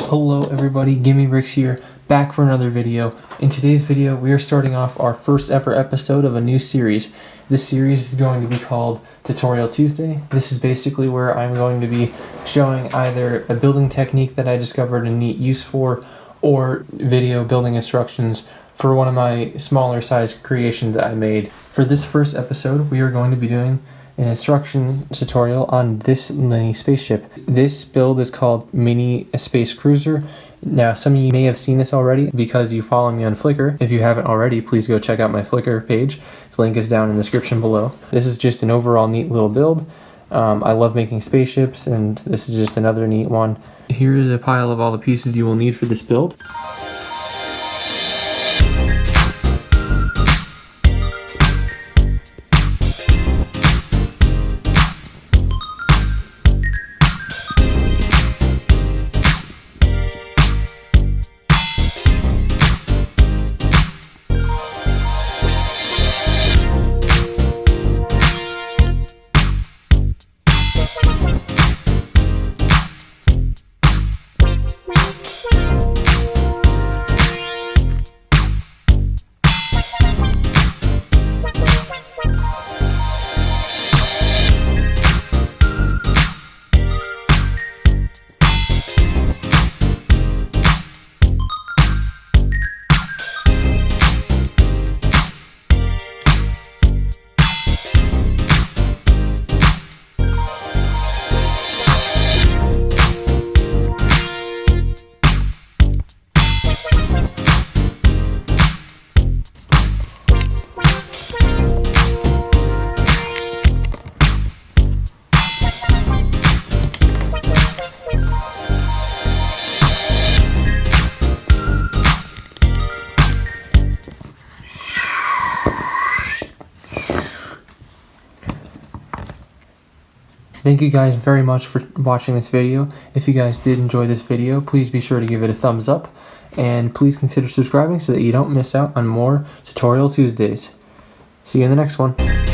Hello everybody, GimmeBricks here, back for another video. In today's video, we are starting off our first ever episode of a new series. This series is going to be called Tutorial Tuesday. This is basically where I'm going to be showing either a building technique that I discovered a neat use for, or video building instructions for one of my smaller size creations that I made. For this first episode, we are going to be doing an instruction tutorial on this mini spaceship. This build is called Mini Space Cruiser. Now, some of you may have seen this already because you follow me on Flickr. If you haven't already, please go check out my Flickr page. The link is down in the description below. This is just an overall neat little build. I love making spaceships, and this is just another neat one. Here is a pile of all the pieces you will need for this build. Thank you guys very much for watching this video. If you guys did enjoy this video, please be sure to give it a thumbs up, and please consider subscribing so that you don't miss out on more Tutorial Tuesdays. See you in the next one.